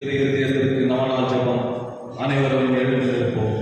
இதயத்திற்கு நாளால் ஜெபம். அனைவரும் எழுந்து நிற்போம்.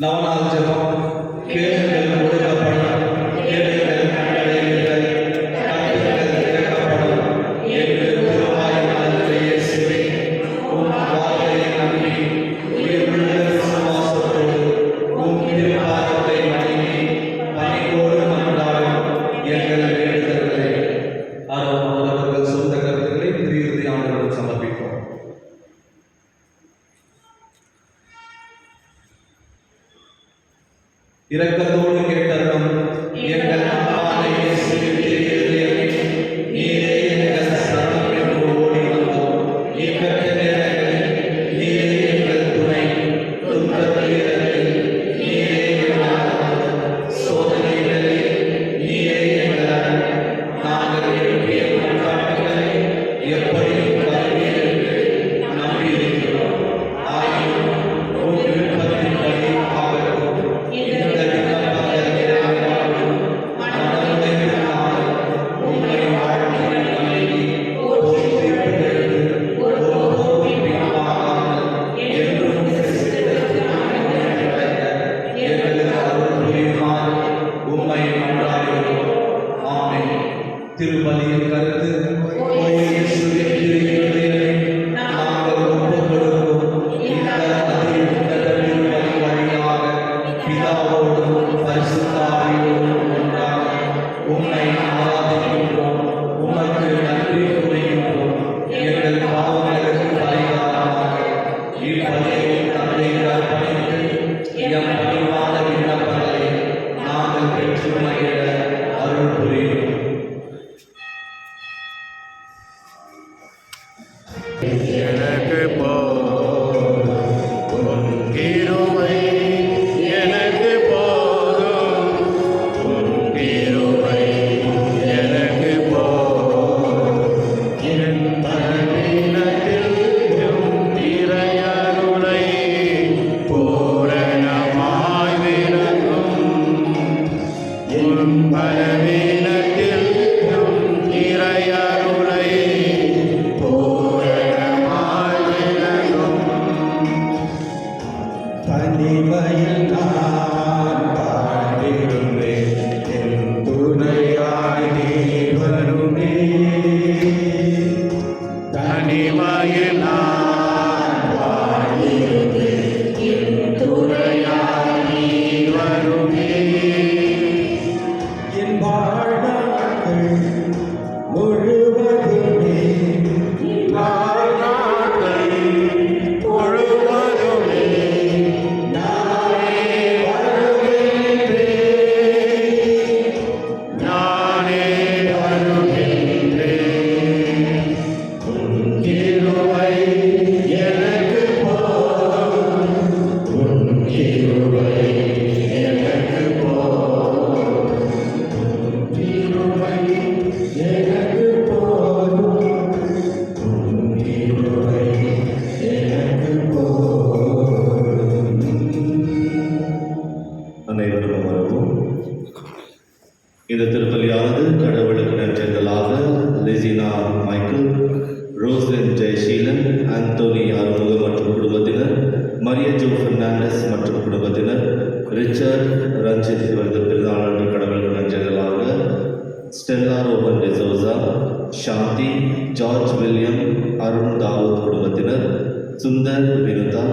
நவநாள் ஜெபம். கேளுங்கள் கொடுக்கப்படும், கேளுங்கள் கண்டடைவீர்கள், தட்டுங்கள் திறக்கப்படும் என்று திருவாயினால் இயேசுவே உம் வார்த்தையை நம்பி உயிருள்ள விசுவாசத்தோடு உம் திருப்பாதத்தை வணங்கி பணிவோடு மன்றாடும் எங்கள் வேண்டுதல்களை அவர்கள் சொந்த கருத்துக்களை திரு ஆண்டவரிடம் சமர்ப்பிப்போம். இரக்கத்தோடு கேட்டருளும் எங்கள் அன்பான இயேசுவே, நீரே எங்கள் சரணம் என்று ஓடி வந்தோம். இக்கட்ட நேரங்களில் நீரே எங்கள் துணை, துன்ப நேரத்தில் நீரே எங்கள் ஆதரவு, சோதனைகளில் நீரே எங்கள் அரண். நாங்கள் எழுப்பிய முன்காட்டுகளை எப்படியும் கருவீர் என்று நம்பியிருக்கிறோம். ஆயினும் உம் விருப்பத்தின்படி ஆகட்டும். இந்த விண்ணப்பங்களை திருப்பலியின் கருத்து இயேசுவின் திருப்பலியை நாங்கள் ஒப்புக்கொடுக்கும் இந்த அதியுன்னத திருப்பலி வழியாக பிதாவோடும் பரிசுத்த ஆவியோடும் ஒன்றாக உம்மை ஆராதிக்கின்றோம். உமக்கு நன்றி கூறுகின்றோம். எங்கள் பாவங்களுக்கு பரிகாரமாக இப்பலியை தந்தைக்கு அர்ப்பணித்து எம் பணிவான விண்ணப்பங்களை நாங்கள் பெற்று மகிழ அருள் புரியும். எனக்கு போதும் கிருபை, எனக்கு போதும் கிருபை, எனக்கு போதும் என் பலவீனத்தில் இறையருளை பூரணமாய் விளக்கும். என் பலவீனத்தில் இறையருளை தனிமையில் நான் பாடிடுவேன், என் துணையாய் நீ வருமே. தனிமையில் நான் பாடிடுவேன், என் துணையாய் நீ வருமே. என் வாழ்நாட்கள் முழுவதுமே வாழ்நாட்கள் முழுவதுமே நானே வருகின்றேன். உன் கிருபை எனக்கு போதும், உன் கிருபை எனக்கு போதும், உன் கிருபை எனக்கு போதும், உன் கிருபை எனக்கு போதும். அனைவரும் அமரவும். இந்த திருப்பலியானது கடவுளுக்கு நன்றென்றலாக லெசினா மைக்கேல், ரோஸ்லின் ஜெயசீலன், ஆந்தோனி அருமுகம் மற்றும் குடும்பத்தினர், மரியா ஜோ பெர்னாண்டஸ் மற்றும் குடும்பத்தினர், ரிச்சர்ட் ரஞ்சித் இவரது பிறந்தநாளன்று கடவுளுக்கு நன்றென்றலாக Stella Ruben D'Souza, Shanthi, George William, Arun Dawood குடும்பத்தினர், Sundar Vinutha,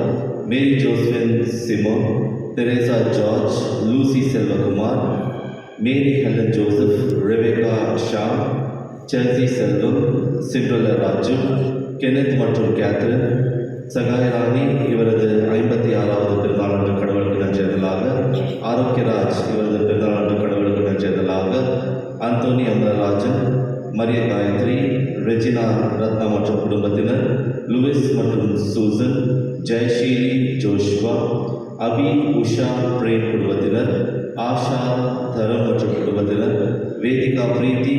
Mary Josephine Simon, Theresa George, Lucy Selvakumar, Mary Helen Joseph, Rebecca Shah, Chelsea Selvam, Cinderella Raju, Kenneth மற்றும் கேத்ரின், சகாயராணி இவரது 56வது பிறந்தநாளன்று கடவுளுக்கு நன்றென்றலாக, ஆரோக்கியராஜ் இவரது பிறந்தநாளன்று கடவுளுக்கு நன்றென்றலாக, Anthony Amararajan, Maria Gayathri, Regina Rathna மற்றும் குடும்பத்தினர், லூயிஸ் மற்றும் சூசன், ஜெயஷீலி ஜோஷ்வா, அபி உஷா பிரேம் குடும்பத்தினர், ஆஷா தரம் மற்றும் குடும்பத்தினர், வேதிகா பிரீத்தி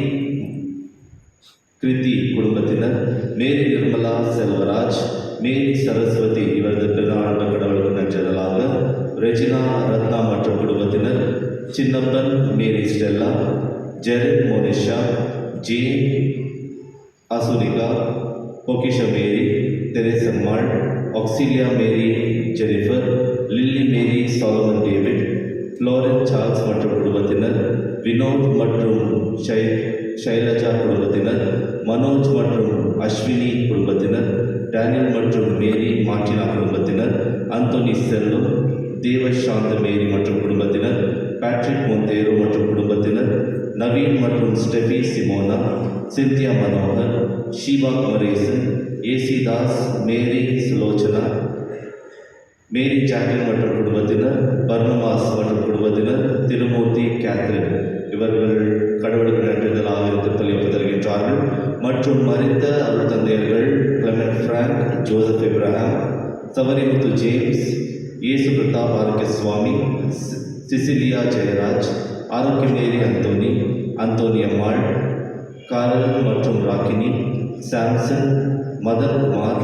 கிருதி குடும்பத்தினர், மேரி நிர்மலா செல்வராஜ், மேரி சரஸ்வதி இவரது பிறந்தநாள் கடவுளுக்கு நன்றென்றலாக, ரெஜினா ரத்னா மற்றும் குடும்பத்தினர், சின்னப்பன், மேரி ஸ்டெல்லா, ஜெரட் மோனிஷா, ஜேன் அசுரிகா, பொக்கிஷ மேரி, தெரேசம்மாள், ஆக்சிலியா மேரி ஜெனிஃபர், லில்லி மேரி சாலமன் டேவிட், ஃப்ளோரன் சார்ல்ஸ் மற்றும் குடும்பத்தினர், வினோத் மற்றும் ஷைலஜா குடும்பத்தினர், மனோஜ் மற்றும் அஸ்வினி குடும்பத்தினர், டேனியல் மற்றும் மேரி மார்டினா குடும்பத்தினர், அந்தோனி செல்வம், தேவசாந்த மேரி மற்றும் குடும்பத்தினர், பேட்ரிக் மொந்தேரோ மற்றும் குடும்பத்தினர், நவீன் மற்றும் ஸ்டெஃபி சிமோனா, சிந்தியா மனோகர், ஷீபா குமரேசன், ஏசிதாஸ், மேரி சுலோச்சனா, மேரி ஜாக்லின் மற்றும் குடும்பத்தினர், பர்னபாஸ் மற்றும் குடும்பத்தினர், திருமூர்த்தி, கேத்ரின் இவர்கள் கடவுளுக்கு நன்றென்றலாக திருப்பலி ஒப்புத் தருகின்றார்கள். மற்றும் மறித்த அருள் தந்தையர்கள் Clement Frank, Joseph Ibrahim, Savarimuthu James, Yesu Prathap ஆரோக்கிய சுவாமி, சிசிலியா ஜெயராஜ், ஆரோக்கிய மேரி அந்தோனி, அந்தோனி அம்மாள், காரல் மற்றும் Rakkini, Samson, Madan Kumar,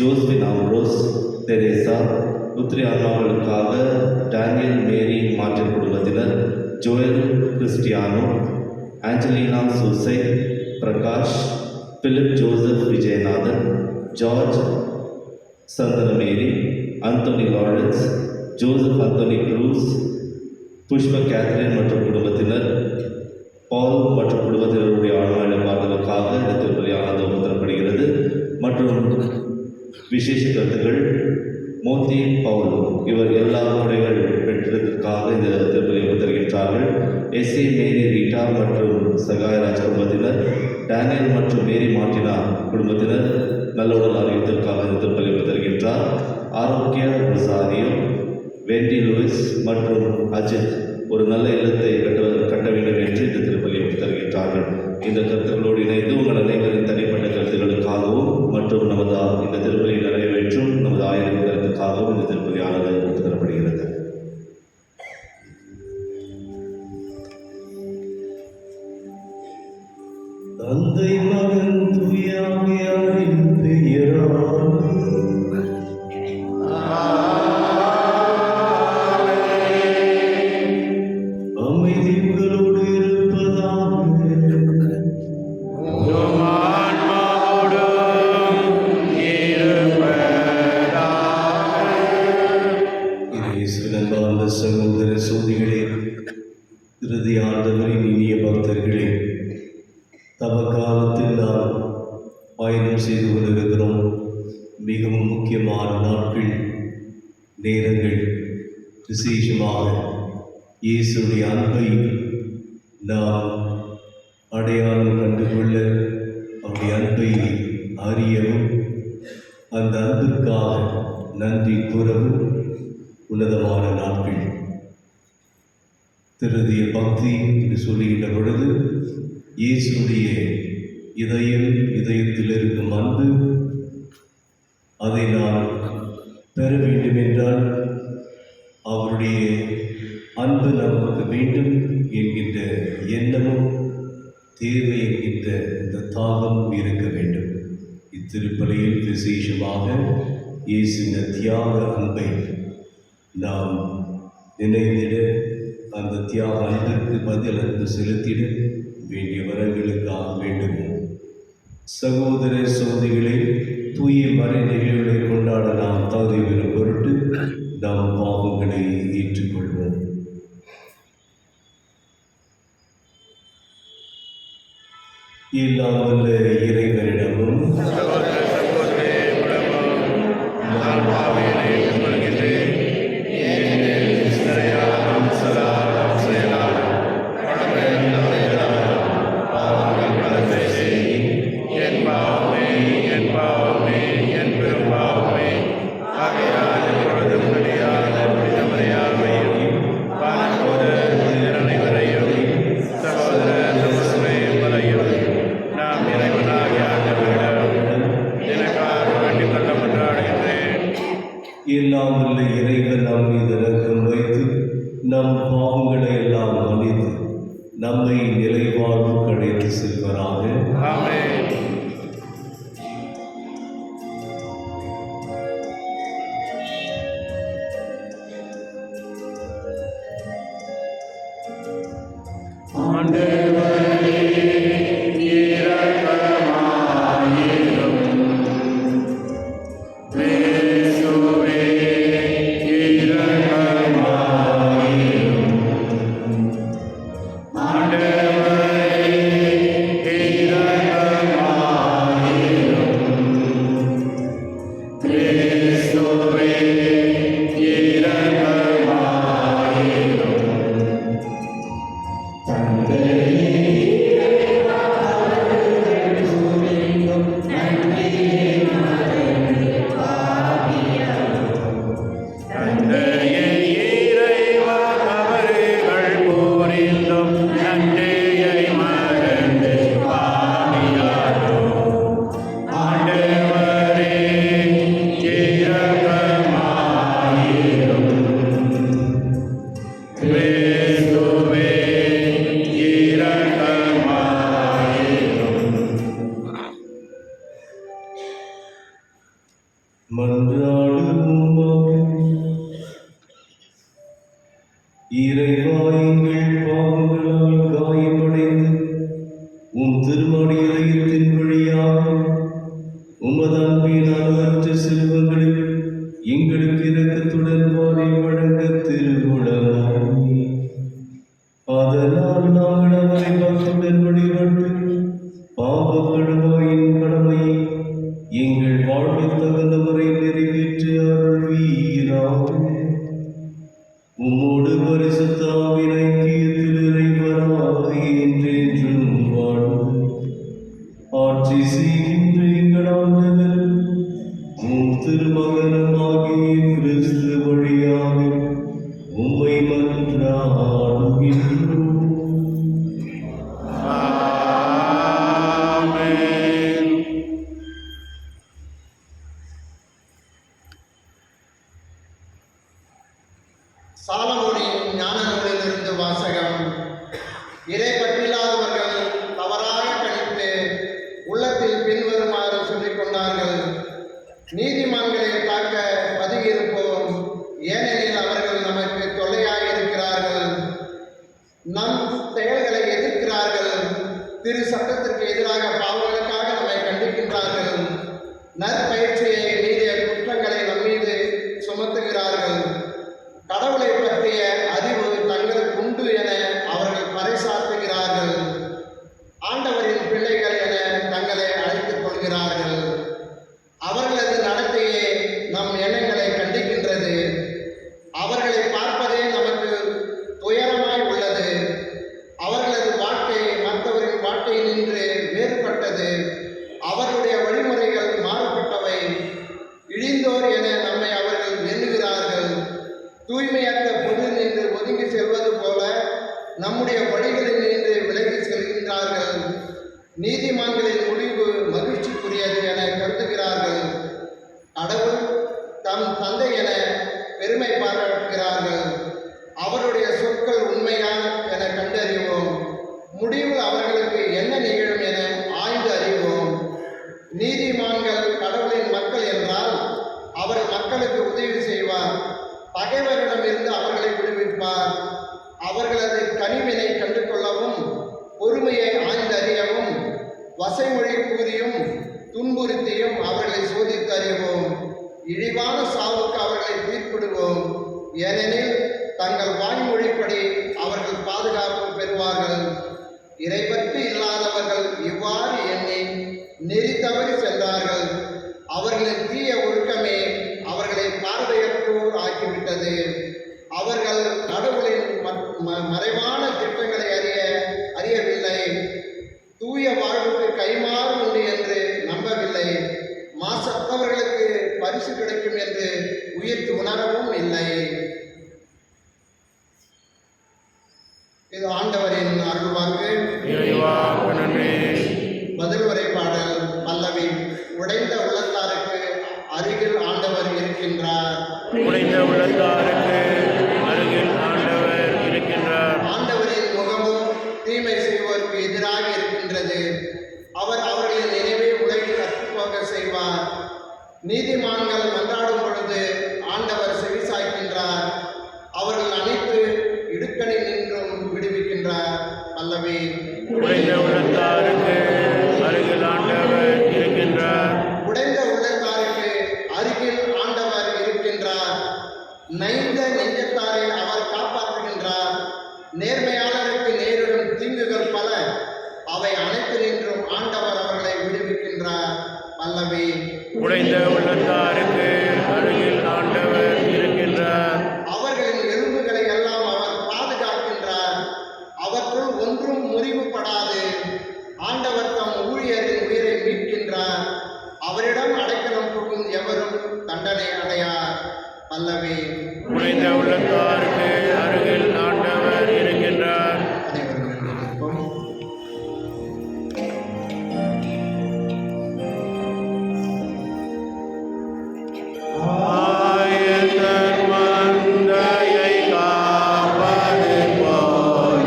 Josephine Ambrose, Teresa, புத்திரி அண்ணாக்களுக்காக டேனியல் மேரி மார்டின் குடும்பத்தினர், Joel Cristiano, Angelina Susai, Prakash, Philip Joseph Vijayanathan, George Santhanamary, Anthony Lawrence, Joseph Anthony Cruz, Pushpa Catherine மற்றும் குடும்பத்தினர், பால் மற்றும் குடும்பத்தினருடைய ஆன்மா விசேஷ கருத்துக்கள் மோத்தி பவுல் இவர் எல்லா முறைகள் பெற்றதற்காக இந்த திருப்பலியை தருகின்றார்கள். எஸ்ஏ மேரி ரீட்டா மற்றும் சகாயராஜ் குடும்பத்தினர், டேனியல் மற்றும் மேரி மார்டினா குடும்பத்தினர் நல்ல உடல் ஆரோக்கியத்திற்காக இந்த திருப்பலியை தருகின்றார். ஆரோக்கிய ரொசாரியோ, வெண்டி லூயிஸ் மற்றும் அஜித் ஒரு நல்ல இல்லத்தை கட்ட வேண்டும் என்று இந்த திருப்பலியை தருகின்றார்கள். இந்த கருத்துக்களோடு இணைந்து உங்கள் அனைவரின் தனிப்பட்ட கருத்துக்களுக்காகவும் மற்றும் நமது இந்த திருப்பலியை நிறைவேற்றும் நமது ஆயிரம் கருத்துக்காகவும் இந்த திருப்பலியானது தரப்படுகிறது. தந்தை மகன் தூயாவியாரின் பெயரால் அமைதி உங்களோடு இருப்பதாக. இயேசுவின் சகோதர சோதிகளே, இறுதி ஆண்டவரின் இனிய பக்தர்களே, தவக்காலத்தில் நாம் பயணம் செய்து கொண்டிருக்கிறோம். மிகவும் முக்கியமான நாட்கள், நேரங்கள். விசேஷமாக இயேசுடைய அன்பை நாம் அடையாளம் கண்டுகொள்ள, அவருடைய அன்பை அறியவும், அந்த அன்பிற்காக நன்றி கூறவும் உன்னதமான நாட்கள். திருதிய பக்தி என்று சொல்லுகின்ற பொழுது இயேசுடைய இதயத்தில் இருக்கும் அன்பு, அதை நாம் பெற வேண்டும் என்றால் அவருடைய அன்பு நமக்கு வேண்டும் என்கின்ற எண்ணமும் தேவை என்கின்ற இந்த தாகமும் இருக்க வேண்டும். இத்திருப்பலியில் விசேஷமாக இயேசுவின் தியாக அன்பை நாம் நினைந்திட, அந்த தியாக அன்பிற்கு பதில் அன்பு செலுத்திட வேண்டிய வரங்களுக்காக வேண்டும். சகோதர சகோதரிகளை, தூய மறை நிகழ்வுகளை கொண்டாட நாம் தகுதி பெறும் பொருட்டு நாம் பாவங்களை ஏற்றுக்கொள்வோம். எல்லாம் வல்ல இறைவனிடமும் எல்லாம் உள்ள இறைவன் நம் மீது இரக்கம் வைத்து நம் பாவங்களை எல்லாம் மன்னித்து நம்மை நிலைவாழ்வுக்கு அழைத்து செல்வராக. ஆமென். இறைவா, எங்கள் பாவங்களால் காயமடைந்து உம் திருமணி இதயத்தின் வழியாக உமது அன்பின் அளவற்ற செல்வங்களை எங்களுக்கு இரக்கத்துடன் வாரி வழங்க திருவுளமாய். அதனால் நாங்கள் அவரை பக்துடன் வழிபட்டு பாவ கழுவாயின் கடமையை எங்கள் வாழ்வில் தகுந்த முறை ஆட்சி செய்கின்ற எங்கள் ஆண்டவர் உம் திருமகனமாகிய கிறிஸ்து வழியாக உம்மை மன்றாடுகின்றோம். சாலமோனின் ஞான நூலிலிருந்து வாசகம். இறை பற்றில்லாதவர்கள் தவறாக கணித்து உள்ளத்தில் பின்வருமாறு சொல்லிக் கொண்டார்கள்: நீதிமான்களை காக்க பதுங்கியிருப்போம், ஏனெனில் அவர்கள் நமக்கு தொல்லையாக இருக்கிறார்கள். நம் செயல்களை எதிர்க்கிறார்கள், திரு சட்டத்திற்கு எதிராக பாவங்களுக்காக நம்மை கண்டிக்கின்றார்கள். நற்பயிற்சியை மீறிய குற்றங்களை நம்மீது சுமத்துகிறார்கள். கடவுளை பற்றிய அறிவு தங்களுக்கு உண்டு என அவர்கள் பறைசாற்றுகிறார்கள். ஆண்டவரின் பிள்ளைகள் என தங்களை அழைத்துக் கொள்கிறார்கள். அவர்களது நடத்தையே நம் எண்ணங்களை கண்டிக்கின்றது. அவர்களை பார்ப்பதே நமக்கு துயரமாய் உள்ளது. அவர்களது வாழ்க்கை மற்றவரின் வாழ்க்கையினின்று வேறுபட்டது. அவர்களுடைய வழிமுறைகள் மாறுபட்டவை. இழிந்தோர் என நம்மை அவர்கள் எண்ணுகிறார்கள். தூய்மையற்ற பொது நின்று ஒதுங்கி செல்வது போல நம்முடைய வழிகளில் நின்று விலகி செல்கின்றார்கள். நீதிமான்களின் முடிவு மகிழ்ச்சிக்குரியது என கருதுகிறார்கள். கடவுள் தம் தந்தை என பெருமை பாராட்டுகிறார்கள். அவருடைய சொற்கள் உண்மையா என கண்டறிவோம். முடிவில் அவர்களுக்கு என்ன நிகழும் என ஆய்ந்து அறிவோம். நீதிமான்கள் கடவுளின் மக்கள் என்றால் அவர் மக்களுக்கு உதவி செய்வார். பகைவரிடமிருந்து அவர்களை விடுவிப்பார். அவர்களது கனிவினை கண்டு கொள்ளவும் பொறுமையை ஆய்ந்தறியவும் வசைமொழி கூறியும் துன்புறுத்தியும் அவர்களை சோதித்து அறிவோம். இழிவான சாவுக்கு அவர்களை தீர்ப்பிடுவோம். ஏனெனில் தங்கள் வாய்மொழிப்படி அவர்கள் பாதுகாப்பு பெறுவார்கள். இறைபற்று இல்லாதவர்கள் இவ்வாறு எண்ணி நெறி தவறி சென்றார்கள். அவர்களின் தீய ஒழுக்கமே அவர்களை பார்வையற்றோர் ஆக்கிவிட்டது. அவர்கள் கடவுளின் மறைவான திட்டங்களை அறியவில்லை. தூய வாழ்வுக்கு கைமாறு உண்டு என்று நம்பவில்லை. மாசற்றவர்களுக்கு பரிசு கிடைக்கும் என்று உயிர்த்து உணரவும் இல்லை. இது ஆண்டவரின் அருள்வாக்கு. பதில் உரை பாடல் பல்லவி. உடைந்த உள்ளத்தாருக்கு அருகில் ஆண்டவர் இருக்கின்றார். உடைந்த உள்ளத்தாருக்கு அருகில் ஆண்டவர் இருக்கின்றார். ஆண்டவரின் முகமும் தீமை செய்வோருக்கு எதிராக இருக்கின்றது. அவர் அவர்களின் நினைவை உலகில் அற்றுப்போக செய்வார். நீதிமான்கள் மன்றாடும் பொழுது ஆண்டவர் செவிசாய்க்கின்றார். அவர்கள் அனைத்து இடுக்கணில் நின்றும் விடுவிக்கின்றார். பல்லவி. உடைந்த உள்ளத்தாருக்கு அருகில் ஆண்டவர் இருக்கின்றார். உடைந்த உள்ளத்தாருக்கு அருகில் ஆண்டவர் இருக்கின்றார். நைந்த நெஞ்சத்தாரை அவர் காப்பாற்றுகின்றார். நேர்மையாளருக்கு நேரிடும் தீங்குகள் பல, அவை அனைத்து நின்றும் ஆண்டவர் அவர்களை விடுவிக்கின்றார். பல்லவி. உடைந்த உள்ளத்தாருக்கு அருகில் ஆண்டவர் இருக்கின்றார். அவர்களின் எலும்புகளை எல்லாம் அவர் பாதுகாக்கின்றார். அவற்றுள் ஒன்றும் முறிவுபடாது. ஆண்டவர் தம் ஊழியரின் உயிரை மீட்கின்றார். அவரிடம் அடைக்கலம் புகும் எவரும் தண்டனை அடையார். பல்லவி. உடைந்த உள்ளத்தாருக்கு அருகில் ஆண்டவர் இருக்கின்றார். அனைவரும் எழுந்திருப்போம். ஆயத்தர் மந்தையை காப்பது போல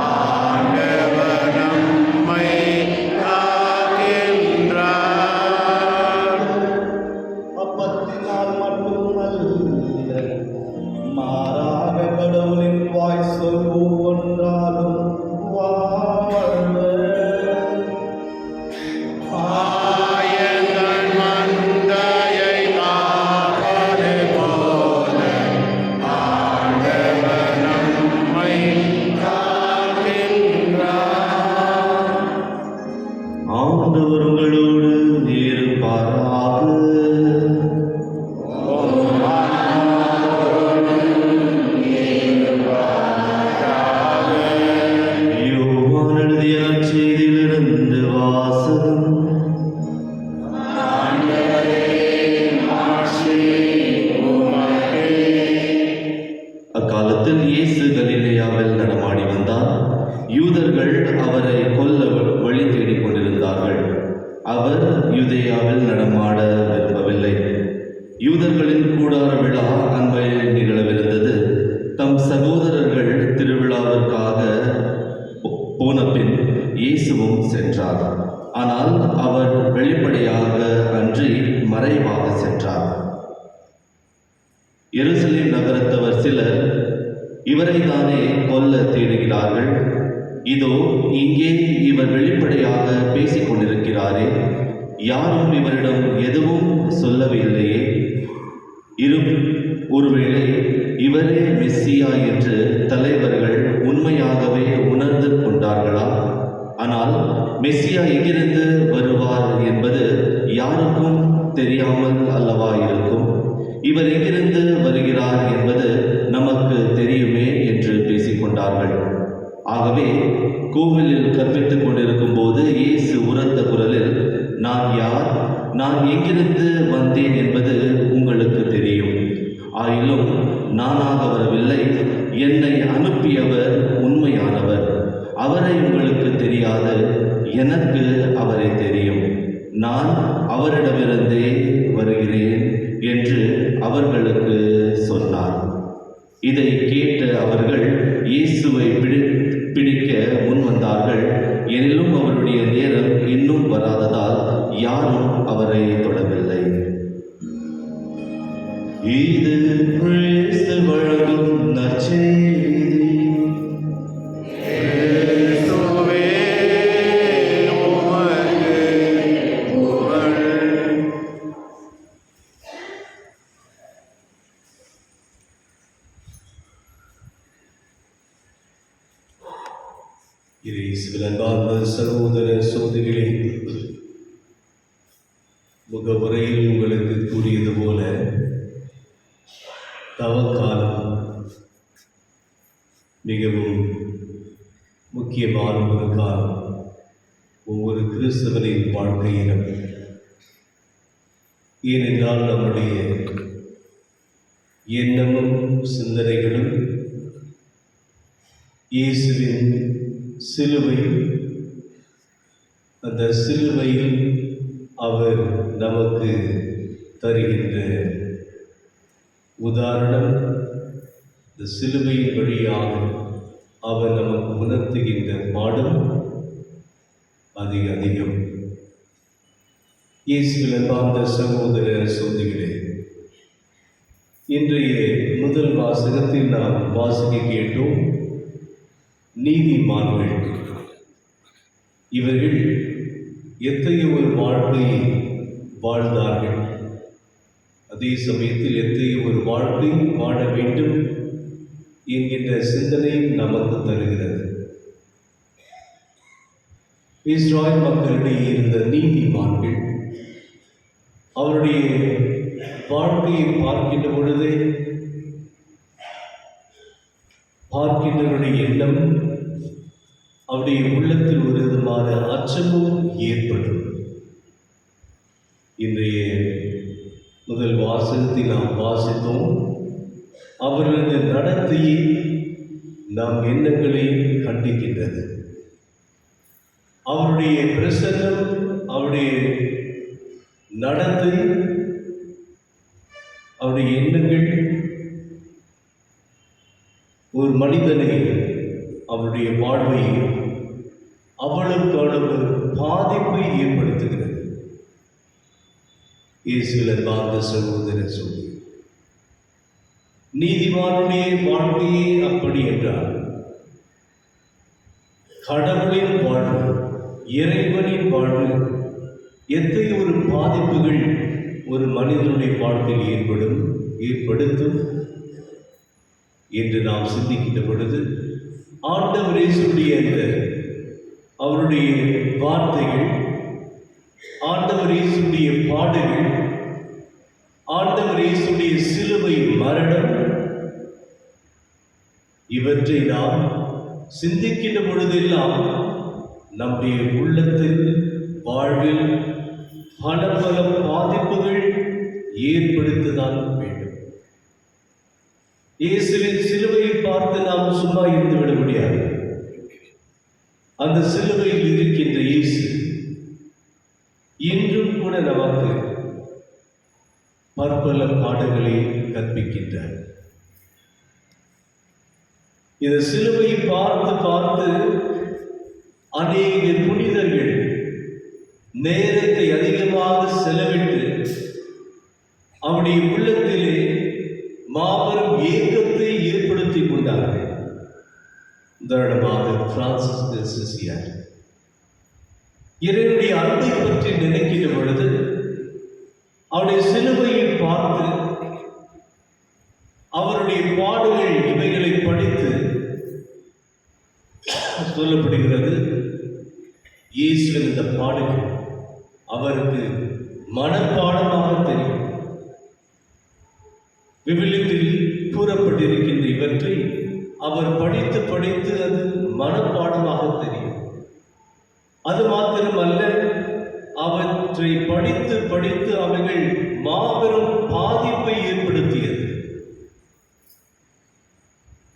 ஆண்டவர் நம்மை காக்கின்றார். அப்பத்தினால் மட்டுமல்ல, மாறாக கடவுளின் வாய் சொல் ஒவ்வொன்றாலும் வாழ்வர். ஆயத்தர் மந்தையை காப்பது போல ஆண்டவர் நம்மை காக்கின்றார். ஆண்டவர் உங்களோடு இருப்பாராக. யோவான் எழுதிய நற்செய்தியிலிருந்து நற்செய்தியிலிருந்து வாசகம். அக்காலத்தில் இயேசு கலிலேயாவில் நடமாடி வந்தார். யூதர்கள் அவரை கொல்ல வழி தேடிக் கொண்டிருந்தார்கள். அவர் யூதேயாவில் நடமாட விரும்பவில்லை. யூதர்களின் கூடார விழா அண்மையில் நிகழவிருந்தது. தம் சகோதரர்கள் திருவிழாவிற்காக போன பின் இயேசுவும் சென்றார். ஆனால் அவர் வெளிப்படையாக அன்றி மறைவாக சென்றார். எருசலேம் நகரத்தவர் சிலர் இவரை தானே கொல்ல தேடுகிறார்கள். இதோ இங்கே இவர் வெளிப்படையாக பேசிக் கொண்டிருக்கிறாரே, யாரும் இவரிடம் எதுவும் சொல்லவில்லையே. ஒருவேளை இவரே மெஸ்ஸியா என்று தலைவர்கள் உண்மையாகவே உணர்ந்து கொண்டார்களா? ஆனால் மெஸ்ஸியா எங்கிருந்து வருவார் என்பது யாருக்கும் தெரியாமல் அல்லவா இருக்கும். இவர் எங்கிருந்து வருகிறார் என்பது நமக்கு தெரியுமே என்று பேசிக்கொண்டார்கள். ஆகவே கோவிலில் கற்பித்துக் கொண்டிருக்கும் போது இயேசு உரத்த குரலில், நான் யார், நான் எங்கிருந்து வந்தேன் என்பது உங்களுக்கு தெரியும். ஆயினும் நானாக வரவில்லை, என்னை அனுப்பியவர் உண்மையானவர். அவரை உங்களுக்கு தெரியாது, எனக்கு அவரை தெரியும். நான் அவரிடமிருந்தே வருகிறேன் என்று அவர்களுக்கு சொன்னார். இதை கேட்ட அவர்கள் இயேசுவை பிடிக்க முன் வந்தார்கள். எனினும் அவருடைய நேரம் இன்னும் வராததால் யாரும் அவரை தொடவில்லை. இது கிறிஸ்து வழங்கும் நற்செய்தி. இயேசுவே, உமக்கு புகழ். இயேசுவில் அன்பார்ந்த சகோதர சகோதரிகளே, முகவுரையில் உங்களுக்கு கூறியது போல தவக்காலம் மிகவும் முக்கியமான ஒரு காலம் ஒவ்வொரு கிறிஸ்தவனின் வாழ்க்கையிலும். ஏனென்றால் நம்முடைய எண்ணமும் சிந்தனைகளும் இயேசுவின் சிலுவை, அந்த சிலுவையில் அவர் நமக்கு தருகின்ற உதாரணம், இந்த சிலுவையின் வழியாக அவர் நமக்கு உணர்த்துகின்ற பாடம் அதிகம். இயேசுவில் அன்பார்ந்த சகோதர சகோதரிகளே, இன்றைய முதல் வாசகத்தில் நாம் வாசிக்க கேட்டோம், நீதிமான்கள். இவர்கள் எத்தகைய ஒரு வாழ்க்கையை வாழ்ந்தார்கள், அதே சமயத்தில் எத்தகைய ஒரு வாழ்க்கை வாழ வேண்டும் என்கின்ற சிந்தனை நமக்கு தருகிறது. இஸ்ராயல் மக்களிடையே இருந்த நீதிமான்கள் அவருடைய வாழ்க்கையை பார்க்கின்ற பொழுதே பார்க்கின்றவருடைய எண்ணம், அவருடைய உள்ளத்தில் ஒரு விதமான அச்சமும் ஏற்படும். இன்றைய முதல் வாசகத்தை நாம் வாசித்தோம். அவர்களது நடத்தையை நாம் எண்ணங்களை கண்டிக்கின்றது. அவருடைய பிரசன்னம், அவருடைய நடத்தை, அவருடைய எண்ணங்கள் ஒரு மனிதனை, அவருடைய வாழ்வை அவ்வளவுக்கு அளவு பாதிப்பை ஏற்படுத்துகிறது. இயேசுவில் அன்பார்ந்த சகோதர சகோதரி, நீதிமானுடைய வாழ்க்கையே அப்படி என்றால், கடவுளின் வாழ்வு, இறைவனின் வாழ்வு எத்தகைய ஒரு பாதிப்புகள் ஒரு மனிதனுடைய வாழ்க்கையில் ஏற்படுத்தும் என்று நாம் சிந்திக்கின்ற பொழுது, ஆண்டவர் இயேசுடைய அவருடைய வார்த்தைகள், ஆண்டவர் இயேசுடைய பாடுகள், ஆண்டவர் இயேசுடைய சிலுவை மரணம், இவற்றை நாம் சிந்திக்கின்ற பொழுதெல்லாம் நம்முடைய உள்ளத்துக்கு வாழ்வில் பல பாதிப்புகள் ஏற்படுத்ததான் வேண்டும். இயேசுவின் சிலுவையை பார்த்து நாம் சும்மா இருந்து விட முடியாது. அந்த சிலுவையில் இருக்கின்ற இயேசு இன்றும் கூட நமக்கு பற்பல பாடங்களை கற்பிக்கின்றார். இந்த சிலுவையை பார்த்து பார்த்து அநேக புனிதர்கள் நேரத்தை அதிகமாக செலவிட்டு அவருடைய உள்ளத்திலே மாபெரும் ஏக்கத்தை ஏற்படுத்திக் கொண்டார்கள். உதாரணமாக பிரான்சிஸ் அசிசியார் இறைவனுடைய அன்பை பற்றி நினைக்கின்ற பொழுது அவருடைய சிலுவையை பார்த்து அவருடைய பாடுகள் இவைகளை படித்து சொல்லப்படுகிறது. இயேசுவின் இந்த பாடுகள் அவருக்கு மனப்பாடமாக தெரியும். விவிலியத்தில் கூறப்பட்டிருக்கின்ற இவற்றை அவர் படித்து படித்து அது மனப்பாடமாக தெரியும். அது மாத்திரமல்ல, அவற்றை படித்து படித்து அவைகள் மாபெரும் பாதிப்பை ஏற்படுத்தியது.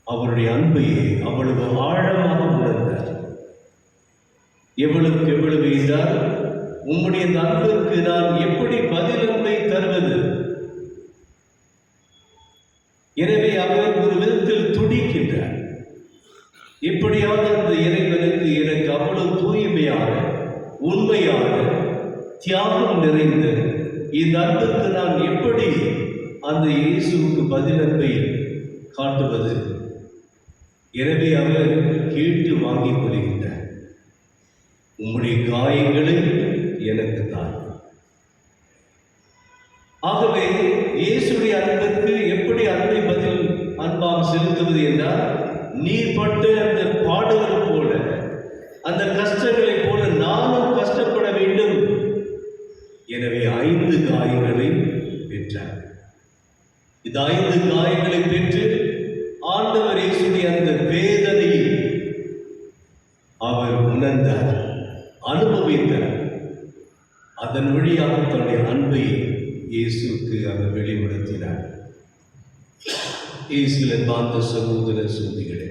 அவருடைய அன்பையை அவ்வளவு ஆழமாக உணர்ந்தார். எவ்வளவுக்கு எவ்வளவு என்றால், உம்முடைய அன்பிற்கு நான் எப்படி பதில் அன்பை தருவது? எனவே அவர் ஒரு விதத்தில் துடிக்கின்றார். இப்படியாக அந்த இறைவனுக்கு எனக்கு அவ்வளவு தூய்மையான, உண்மையான, தியாகம் நிறைந்த இந்த அன்புக்கு நான் எப்படி அந்த இயேசுவுக்கு பதில் அன்பை காட்டுவது? எனவே அவர் கேட்டு வாங்கிக் கொள்கின்றார். உம்முடைய காயங்களை எனக்கு தான். ஆகவே இயேசுடைய அன்பிற்கு எப்படி அன்பை பதில் அன்பாக செலுத்துவது என்றால், நீர் பட்ட அந்த பாடுகள் போல, அந்த கஷ்டங்களைப் போல நானும் கஷ்டப்பட வேண்டும். எனவே 5 காயங்களை பெற்றார். இந்த 5 காயங்களை பெற்று ஆண்டவர் இயேசுடைய அந்த வேதனையை அவர் உணர்ந்தார், அனுபவித்தார். அதன் வழியாக தன்னுடைய அன்பை இயேசுக்கு அவர் வெளிப்படுத்தினார். இயேசுவின் பார்த்த சகோதர சகோதரிகளே,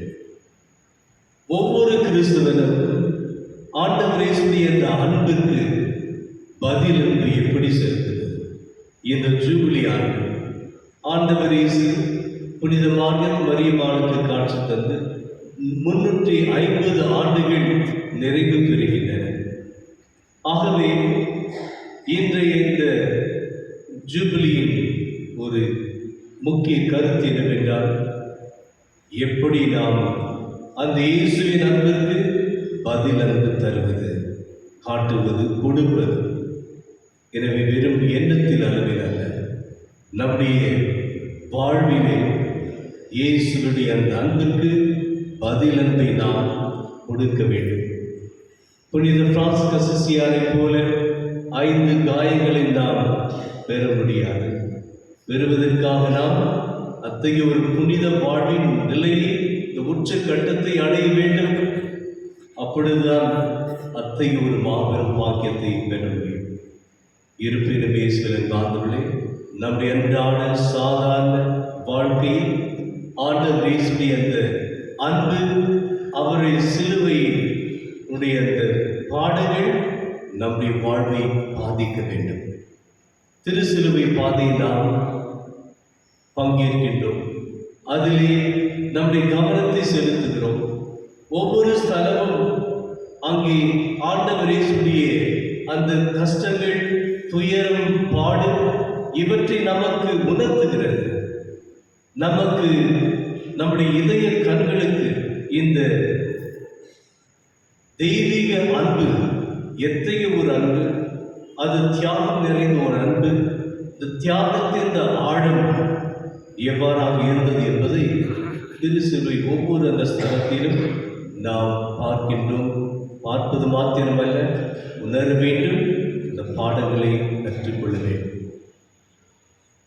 ஒவ்வொரு கிறிஸ்தவனும் ஆண்டவர் இயேசுடைய அந்த அன்பிற்கு பதில் அன்பு எப்படி செலுத்துவது? இந்த ஜூபிலி ஆண்டு ஆண்டவர் இயேசு புனித மரியம்மாளுக்கு காட்சி தந்து 350 ஆண்டுகள் நிறைவு பெறுகின்றன. ஆகவே இன்றைய இந்த ஜூபிலியின் ஒரு முக்கிய கருத்து என்னவென்றால், எப்படி நாம் அந்த இயேசுவின் அன்பிற்கு பதில் அன்பு தருவது, காட்டுவது, கொடுப்பது. எனவே வெறும் எண்ணத்தில் அளவில் அல்ல, நம்முடைய வாழ்விலே இயேசுடைய அந்த அன்பிற்கு பதில் அன்பை நாம் கொடுக்க வேண்டும். புனித பிரான்சிஸ் அசிசியாரை போல 5 காயங்களை நாம் பெற முடியாது. பெறுவதற்காக நாம் அத்தகைய ஒரு புனித வாழ்வின் நிலையை, இந்த உச்ச கட்டத்தை அடைய வேண்டும். அப்பொழுதுதான் அத்தகைய ஒரு மாபெரும் வாக்கியத்தை பெற முடியும். இருப்பினும் இயேசுவின் பாந்தவர்களே, நம்முடைய அன்றாட சாதாரண வாழ்க்கையில் ஆண்டவர் இயேசுடைய அந்த அன்பு, அவருடைய சிலுவையினுடைய அந்த பாடுகள் நம்முடைய வாழ்வை பாதிக்க வேண்டும். திருச்சிலுவை பாதையில் நாம் பங்கேற்கின்றோம். அதிலே நம்முடைய கவனத்தை செலுத்துகிறோம். ஒவ்வொரு ஸ்தலமும் அங்கே ஆண்டவர் இயேசுடைய அந்த கஷ்டங்கள், துயரம், பாடு இவற்றை நமக்கு உணர்த்துகிறது. நமக்கு நம்முடைய இதய கண்களுக்கு இந்த தெய்வீக அன்பு எத்தகைய ஒரு அன்பு, அது தியாகம் நிறைந்த ஒரு அன்பு, இந்த தியாகத்தின் இந்த ஆழம் எவ்வாறாக இருந்தது என்பதை திருச்சிலுவை ஒவ்வொரு அந்த ஸ்தலத்திலும் நாம் பார்க்கின்றோம். பார்ப்பது மாத்திரமல்ல, உணர வேண்டும், இந்த பாடங்களை கற்றுக்கொள்ள வேண்டும்.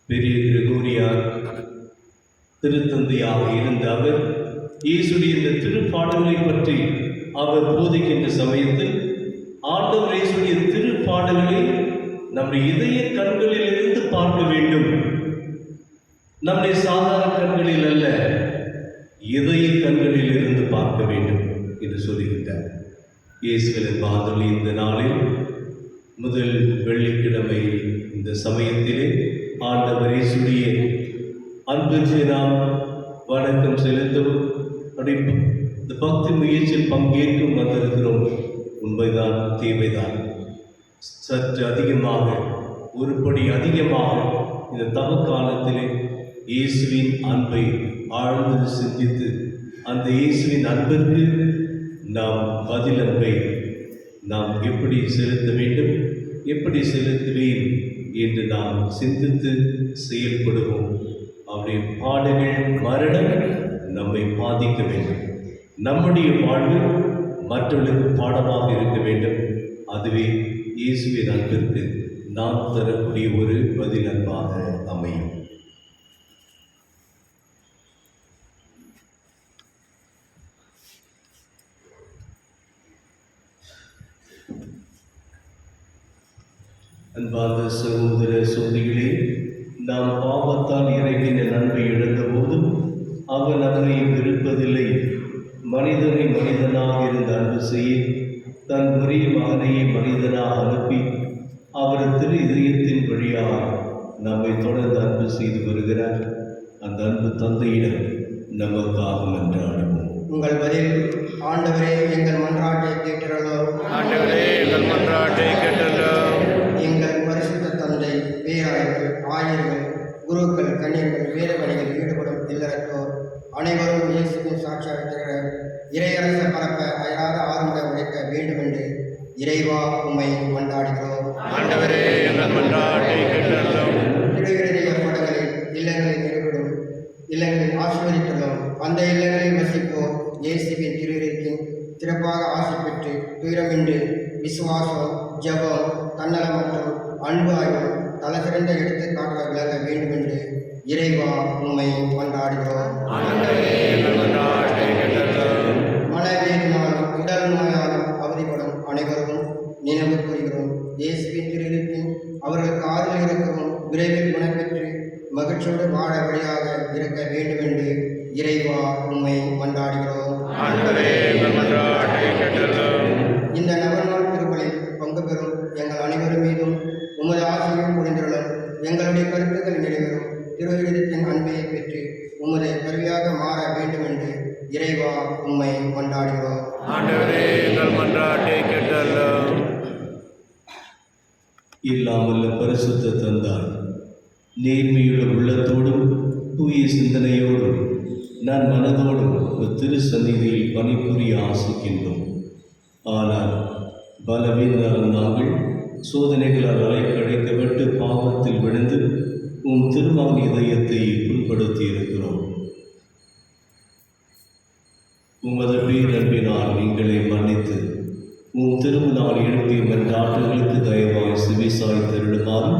பெரிய கிரகோரியார் திருத்தந்தையாக இருந்த அவர் இயேசுடைய இந்த திருப்பாடல்களை பற்றி அவர் போதிக்கின்ற சமயத்தில் ஆண்டவர் இயேசுவின் திருப்பாடுகளை நம்முடைய இதய கண்களிலிருந்து பார்க்க வேண்டும். நம்முடைய சாதாரண கண்களில் அல்ல, இதய கண்களில் இருந்து பார்க்க வேண்டும் என்று சொல்லுகின்றார். இயேசுவின் பாதலி இந்த நாளில் முதல் வெள்ளிக்கிழமை இந்த சமயத்திலே ஆண்டவர் இயேசுடைய அன்பிற்கு நாம் வணக்கம் செலுத்தவும் இந்த பக்தி முயற்சியில் பங்கேற்கும் வந்திருக்கிறோம். உண்மைதான், தேவைதான். சற்று அதிகமாக, ஒருபடி அதிகமாக இந்த தவ காலத்திலே இயேசுவின் அன்பை ஆழ்ந்து சிந்தித்து அந்த இயேசுவின் அன்பிற்கு நாம் பதில் அன்பை நாம் எப்படி செலுத்த வேண்டும், எப்படி செலுத்துவேன் என்று நாம் சிந்தித்து செயல்படுவோம். அவருடைய பாடுகள், மரணம் நம்மை பாதிக்க வேண்டும். நம்முடைய வாழ்வு மற்றவர்களுக்கு பாடமாக இருக்க வேண்டும். அதுவே இயேசுவின் அன்பிற்கு நாம் தரக்கூடிய ஒரு பதில் அன்பாக அமையும். அன்பார்ந்த சகோதர சகோதரிகளே, நாம் பாவத்தால் இறைவனின் நன்மை இழந்த போதும் அவர் நம்மை விருப்பதில்லை. மனிதனை மனிதனாக இருந்து அன்பு செய்ய தன் ஒரே மகனையே மனிதனாக அனுப்பி அவர் திரு இதயத்தின் வழியாக நம்மை தொடர்ந்து அன்பு செய்து வருகிறார். அந்த அன்பு தந்தையிடம் நமக்காக மன்றாடுவோம். உங்கள் பதில் ஆண்டவரே எங்கள் மன்றாட்டை கேட்டறலோ. ஆண்டவரே எங்கள் மன்றாட்டை கேட்டறலோ. எங்கள் பரிசுத்த தந்தை, பேராயர்கள், ஆயர்கள், குருக்கள், கன்னியர்கள், வேதபணிகள் ஈடுபடும் இல்லறத்தோர் அனைவரும் இயேசுவின் சாட்சியாக திகழ இறையரச பரப்ப அயராத ஆரம்ப உழைக்க வேண்டுமென்று இறைவா உம்மை கொண்டாடுகிறோம். ஆண்டவரே எங்கள் மன்றாட்டை கேட்டறலோ. திருவிடைய படங்களில் இல்லங்களில் ஈடுபடும் இல்லங்களில் ஆசீர்வதித்துள்ளோம். அந்த இல்லங்களில் வசிப்போர் இயேசுவின் திருவிருக்கின் சிறப்பாக ஆசை பெற்று துயரமின்றி விசுவாசம், ஜபம், தன்னலம் மற்றும் அன்பு ஆகியோர் தலை சிறந்த எடுத்துக்காட்டாக விளங்க வேண்டுமென்று இறைவா உம்மை கொண்டாடுகிறோம். மனவேதினாலும் உடல் நோயாலும் அவதிப்படும் அனைவரும் நினைவு கூறுகிறோம். இயேசுவின் திருவிருக்கின் அவர்களுக்கு ஆறுதல் இருக்கவும் விரைவில் குணப்பெற்று மகிழ்ச்சியோடு வாழ வழியாக இருக்க வேண்டுமென்று இறைவா உம்மை கொண்டாடுகிறோம். இந்த நவநாள் திருப்பலில் பங்கு பெறும் எங்கள் அனைவரும் மீதும் உமது ஆசையும் புரிந்துள்ளோம். எங்களுடைய கருத்துக்கள் நிறைவேறும் திருவிருத்தின் அன்பையை பெற்று உமது கருவியாக மாற வேண்டுமென்று இறைவா உம்மை கொண்டாடுகிறோம். இல்லாமல்ல பரிசுத்த தந்தாய், நேர்மையுள்ள உள்ளத்தோடும் தூய சிந்தனையோடும் நான் மனதோடும் திரு சந்நிதியில் பணிபுரிய ஆசிக்கின்றோம். ஆனால் பலவீனரான நாங்கள் சோதனைகளால் அலைக்கடைக்கப்பட்டு பாவத்தில் விழுந்து உன் திருமகன் இதயத்தை புண்படுத்தி இருக்கிறோம். உமது பேரன்பினால் நீங்களை மன்னித்து உன் திருமணால் எழுப்பிய மன்றாட்டுகளுக்கு தயவாய் செவிசாய் தருளுமாறு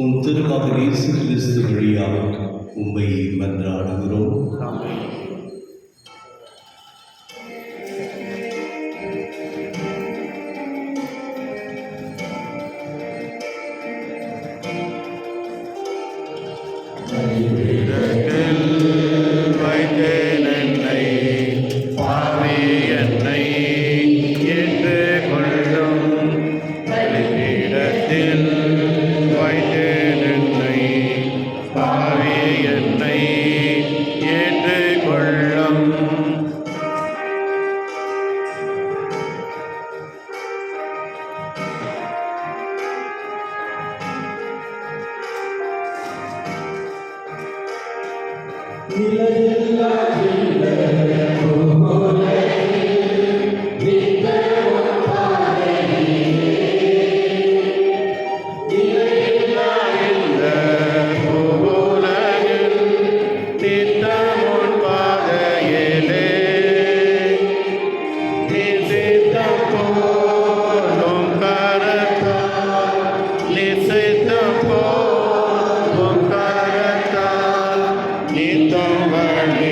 உன் திருமகன் இயேசு கிறிஸ்து வழியாக உம்மை மன்றாடுகிறோம். Então vai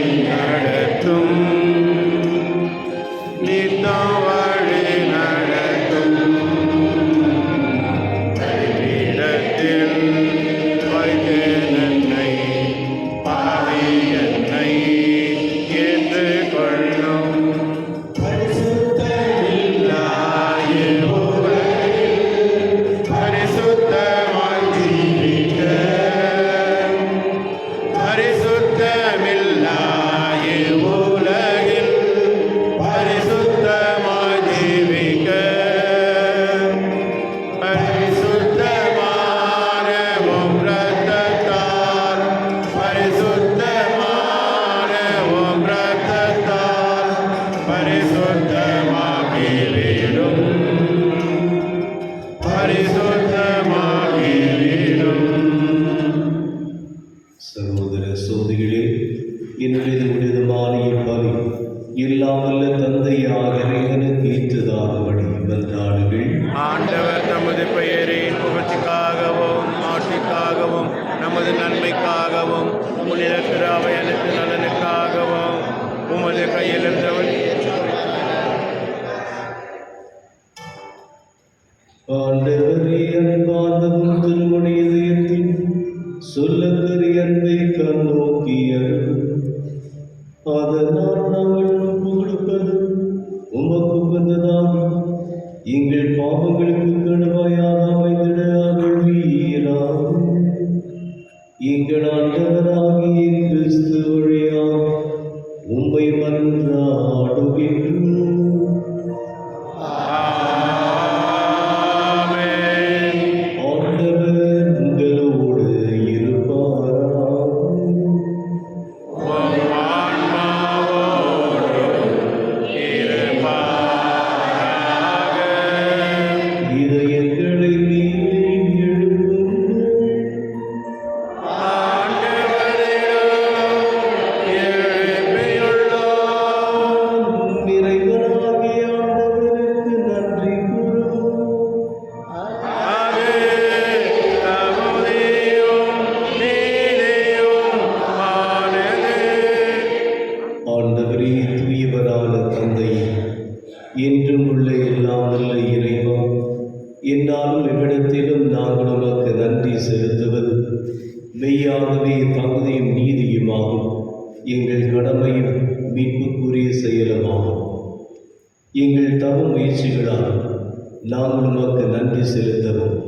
உமது பெயரின் புகழ்ச்சிக்காகவும் ஆட்சிக்காகவும் நமது நன்மைக்காகவும் புனித திராவை அனைத்து நலனுக்காகவும் உமது கையில் இருந்தவன் ஆண்டவரே, அன்பார்ந்தவும் திருமணி இதயத்தின் சொல்லக்கரிய அன்பை கண்ணோக்கியது. அதனால் நாங்கள் கொடுப்பது உமக்கு வந்ததாகி எங்கள் பாவங்களுக்கு கழுவாயாக அமைந்திட அருள்வீராக. எங்கள் ஆண்டவராகிய கிறிஸ்து வழியாக உம்மை மன்றாடுகின்றோம். என்றும் உள்ள எல்லாம் வல்ல இறைவா, என்னாலும் எவ்விடத்திலும் நாங்கள் உமக்கு நன்றி செலுத்துவது மெய்யாகவே தகுதியும் நீதியுமாகும். எங்கள் கடமையும் மீட்புக்குரிய செயலுமாகும். எங்கள் தவ முயற்சிகளால் நாங்கள் உமக்கு நன்றி செலுத்தவும்,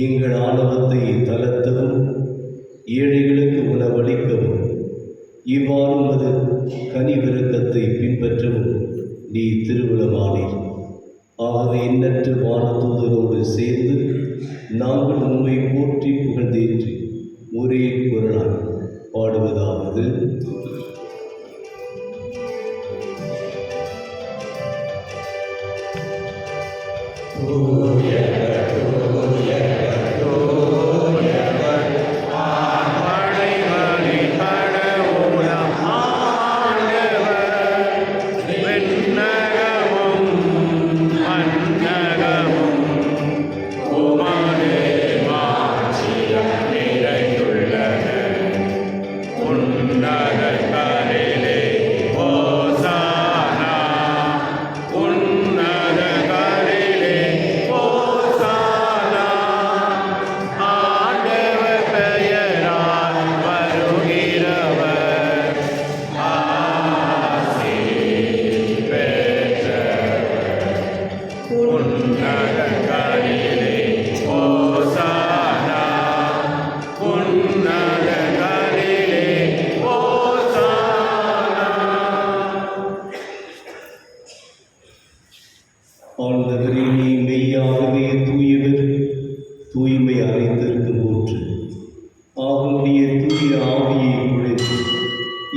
எங்கள் ஆணவத்தை தளர்த்தவும், ஏழைகளுக்கு உணவளிக்கவும், இவ்வாறு உமது கனிவிரக்கத்தை பின்பற்றவும் நீ திருவுளமானீர். ஆகவே எண்ணற்ற வானதூதரோடு சேர்ந்து நாங்கள் உம்மை போற்றி புகழ்ந்தேற்றி ஒரே குரலால் பாடுவதாவது: ஆண்டவரே, நீ மெய்யாகவே தூயவர், தூய்மை அனைத்திற்கும் ஊற்று. ஆகுடைய தூய ஆவியை குழைத்து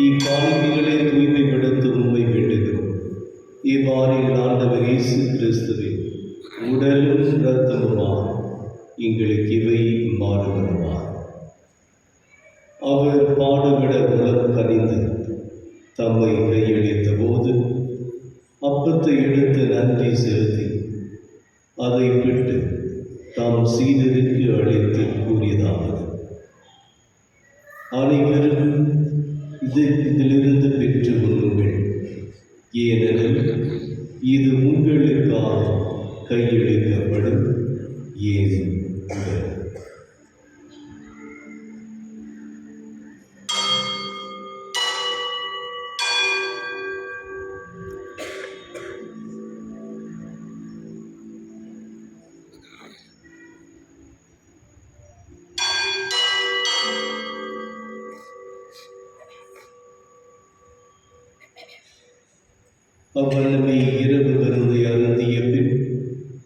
இக்காணிக்கைகளை தூய்மைப்படுத்த உண்மை வேண்டுகிறோம். இவ்வாறு ஆண்டவர் இயேசு கிறிஸ்துவின் உடலும் இரத்தமுமாக எங்களுக்கு இவை மாறுபடுவார். அவர் பாடுபட உலகம் கனிந்து தம்மை கையளித்த போது அப்பத்தை எடுத்து நன்றி செலுத்தி அதை விட்டு தாம் சீடருக்கு அழைத்து கூறியதாவது: அனைவரும் இதிலிருந்து பெற்று கொள்ளுங்கள், ஏனெனில் இது உங்களுக்காக கையளிக்கப்படும் ஏன் உடல். அவ்வளவே இரவு விருந்தை அருந்திய பின்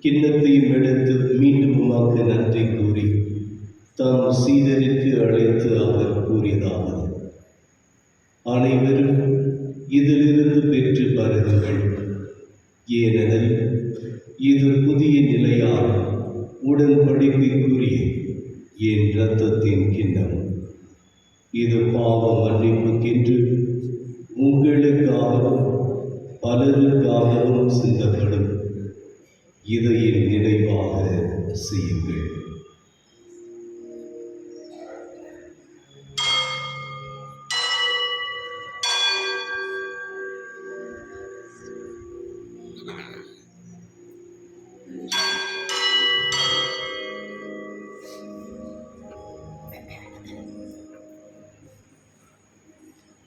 கிண்ணத்தையும் எடுத்து மீண்டும் உமக்கு நன்றி கூறி தாம் சீடருக்கு அழைத்து அவர் கூறியதாவது: அனைவரும் இதிலிருந்து பெற்று பருகுங்கள், ஏனெனில் இது புதிய நிலையான உடன்படிக்கைக்குரிய என் இரத்தத்தின் கிண்ணம். இது பாவ மன்னிப்புக்கென்று உங்களுக்காகவும் பலருக்காகவும் சிந்தப்படும். இதை என் நினைவாக செய்யுங்கள்.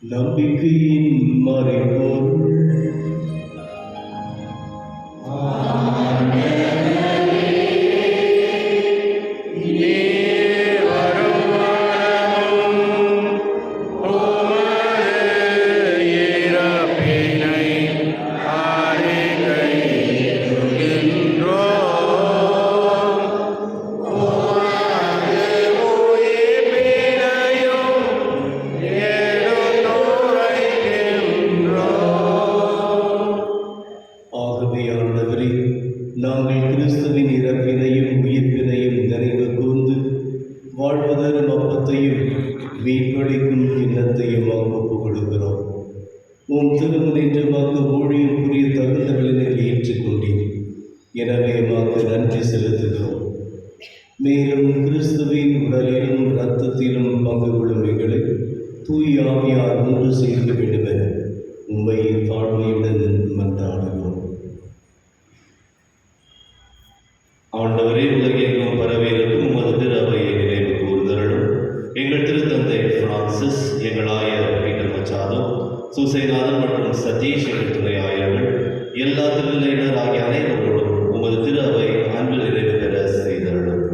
நம்பிக்கையின் மறைபொருள் ஆகவே நாங்கள் கிறிஸ்துவின் இறப்பினையும் உயிர்ப்பினையும் நினைவு கூர்ந்து வாழ்வதரும் அப்பத்தையும் மீட்பளிக்கும் கிண்ணத்தையும் ஒப்புக் கொடுக்கிறோம். உம் திருமுனின்று மக்கு ஊழியம் புரிய தகுந்தவர்களை ஏற்றுக்கொண்டீர். எனவே மக்கு நன்றி செலுத்துகிறோம். மேலும் கிறிஸ்துவின் உடலிலும் இரத்தத்திலும் பங்கு கொள்ளும் எங்களை தூய் ஆவியார் ஒன்று சேர்க்க வேண்டுமென உம்மை தாழ்மையுடன் மன்றாடுகிறோம். ஆண்டவரே, உலகெங்கும் பரவியிருக்கும் உமது திரு அவையை நினைவு கூர்ந்தருளும். எங்கள் திருத்தந்தை பிரான்சிஸ், எங்கள் ஆயர் பீட்டர் மச்சாதோ, சூசைநாதன் மற்றும் சதீஷ் எங்கள் துணை ஆயர்கள், எல்லா திருநிலையினர் ஆகிய அனைவரோடும் உமது திரு அவை அன்பில் நிறைவு பெற செய்தருளும்.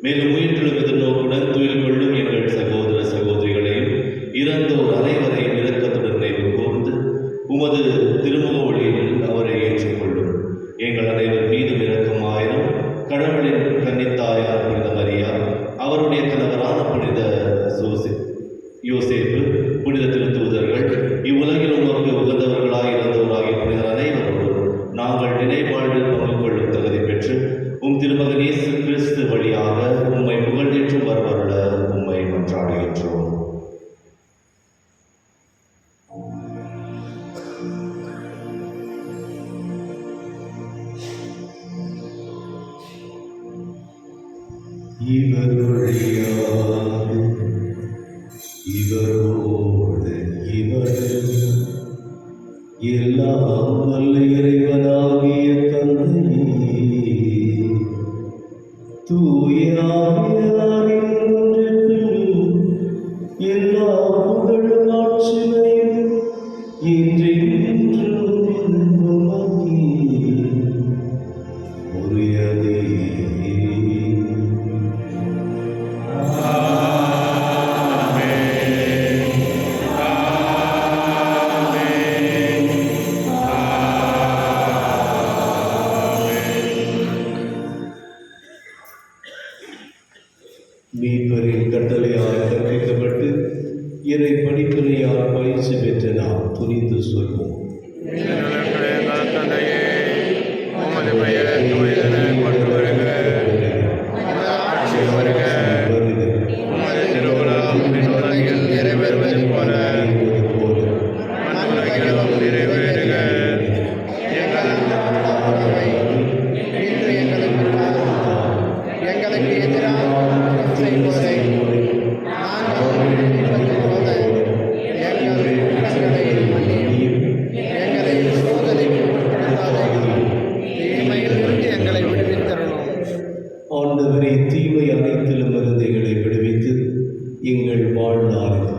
மேலும் உயிர்த்தெழும் எதிர்நோக்குடன் துயில் கொள்ளும் எங்கள் சகோதர சகோதரிகளையும் இறந்தோர் அனைவரையும் இரக்கத்துடன் நினைவு கூர்ந்து உமது திருமுக ஒளியில் அவரை ஏற்றுக்கொள்ளும். எங்கள் அனைவர் மீதும் இரக்கமாயிரும். கடவுளின் கன்னித்தாயார் புனித மரியா, அவருடைய கணவரான புனித யோசேப்பு, புனித திருத்தூதர்கள், இவ்வுலகில் உமக்கு உகந்தவர்களாய் இருந்தவராகிய புனிதர் அனைவரோடும் நாங்கள் நினைவாழ்வில் பங்கு கொள்ளும் தகுதி பெற்று உம் திருமகன் இயேசு கிறிஸ்து வழியாக உம்மை புகழ்ந்தேற்றும் வரவருள உம்மை மன்றாடுகின்றோம். இவர் வழியாக இவரோடு இவர் எல்லாம் வல்ல இறைவனாகிய தந்தையே, தூய ஆவியாரின் ஒன்றிற்கும் எல்லா புகழும் ஆட்சிமையும் என்றென்றும் உமக்கே உரியதே. மீட்பரின் கட்டளையால் கற்பிக்கப்பட்டு இறை படிப்பினையால் பயிற்சி பெற்ற நாம் துணிந்து சொல்வோம். தந்தையே, உமது பெயர் தூயதென போற்று வருக. உமது ஆட்சி வருக. உமது திருவுளம் விண்ணுலகில் நிறைவேறுவது போல மண்ணுலகிலும் நிறைவேறுக. எங்களுக்கு எதிராக செய்வதை நாங்கள் போல எங்கள் குற்றங்களை மன்னியும். எங்களை சோதனைக்கு உட்படுத்தாதே, தீமையிலிருந்து எங்களை விடுவித்தருளும். ஆண்டவரே, தீமை அனைத்திலும் இருந்து எங்களை விடுவித்து எங்கள் வாழ்நாளில்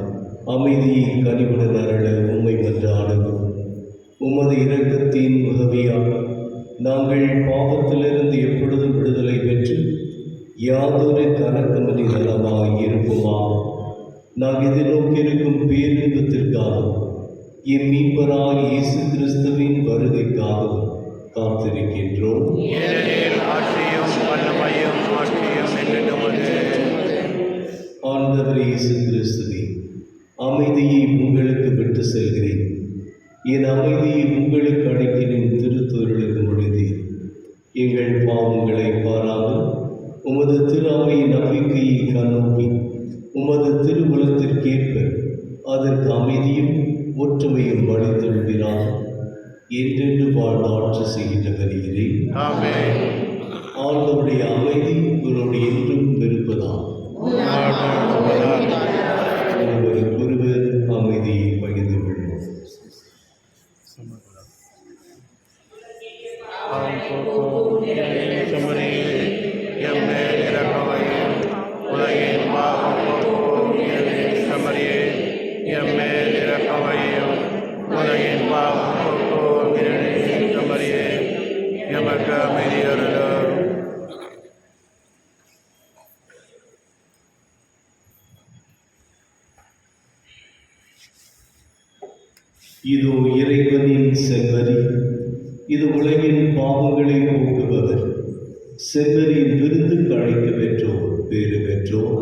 அமைதியை கனிவுடன் அருள உம்மை மன்றாடுகிறோம். உமது இரக்கத்தின் உதவியால் நாங்கள் பாவத்திலிருந்து எப்பொழுதும் விடுதலை பெற்று யாதொரு கணக்கமணி நலமாய் இருப்போமா. நாம் எதிர்நோக்கியிருக்கும் பேரின்பத்திற்காகவும் என் மீட்பராய் இயேசு கிறிஸ்துவின் வருகைக்காகவும் காத்திருக்கின்றோம். ஏனெனில் ஆட்சியும் வல்லமையும் ஆட்சியும் என்றென்றும் உமது. ஆண்டவர் இயேசு கிறிஸ்துவே, அமைதியை உங்களுக்கு விட்டு செல்கிறேன், என் அமைதியை உங்களுக்கு அளிக்கிறேன் திருத்தூதர்களுக்கு மொழிந்தீர். எங்கள் பாவங்களை பாராமல் உமது திரு அவையின் நம்பிக்கையை கண்ணோக்கி உமது திருவுலத்திற்கேற்ப அதற்கு அமைதியும் ஒற்றுமையும் அளித்தொழுகிறார். என்றென்று வாழ்ந்து ஆட்சி செய்கின்ற வருகிறேன். ஆமென். ஆண்டவருடைய அமைதி உங்களோடு என்றும் இருப்பதாம். ஒருவருக்கொருவர் அமைதியை பகிர்ந்து கொள்வோம். உலகின் பாவம் போக்கும் சமரியே எம்மேல் இரக்கமையும் உலகின் பாவம் போக்கும் சமரியே எமக்கு அமைதி அருளும். இதோ இறைவனின் செம்மறி, இது உலகின் பாவங்களை போக்குபவர். செம்மறியின் விருந்துக்கு அழைக்க பெற்றோர் பேறு பெற்றோர்.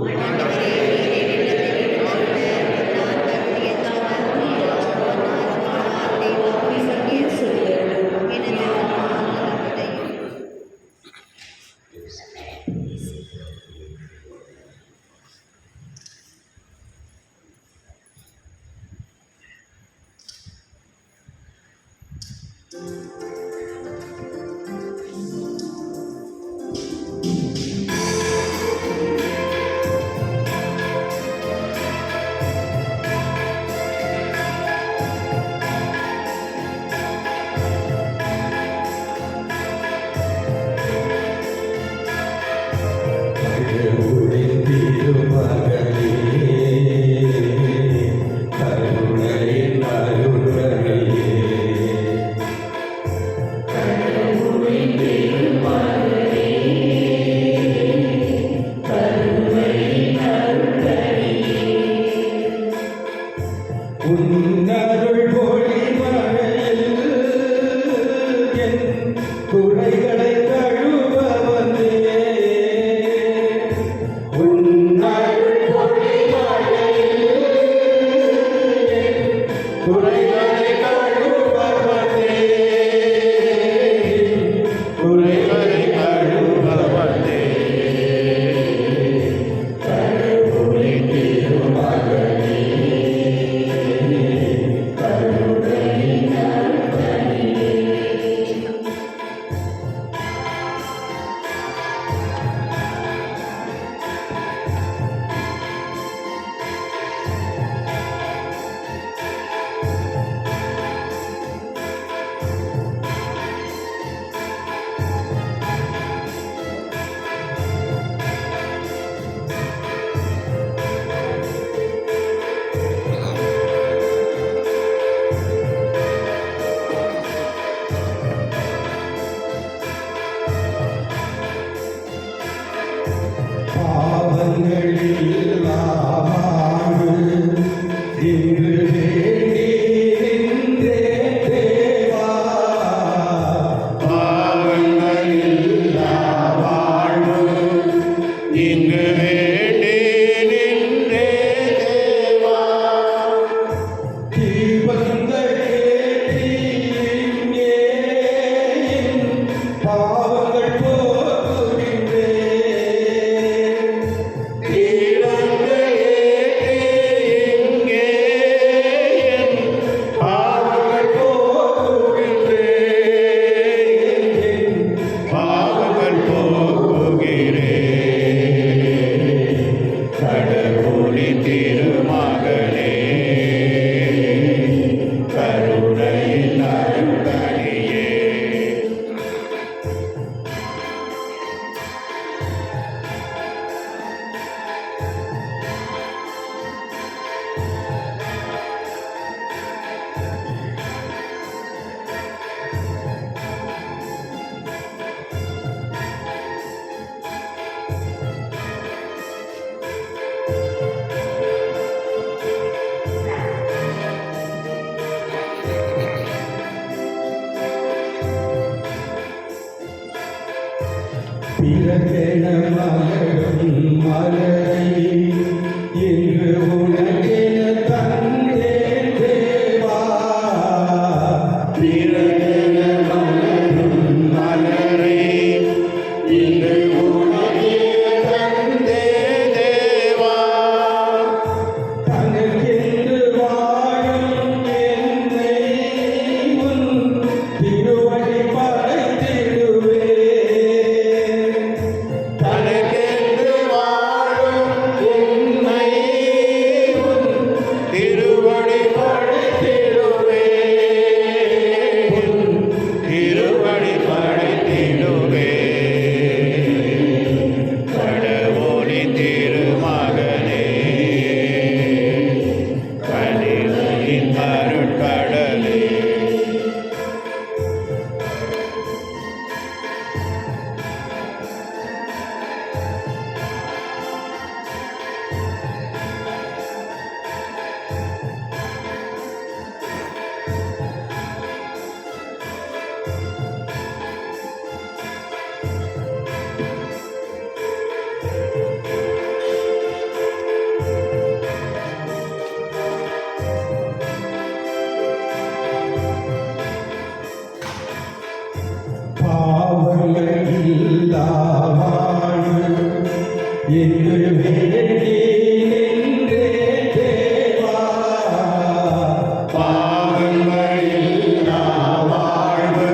பாவங்களில்லா வாழ்வு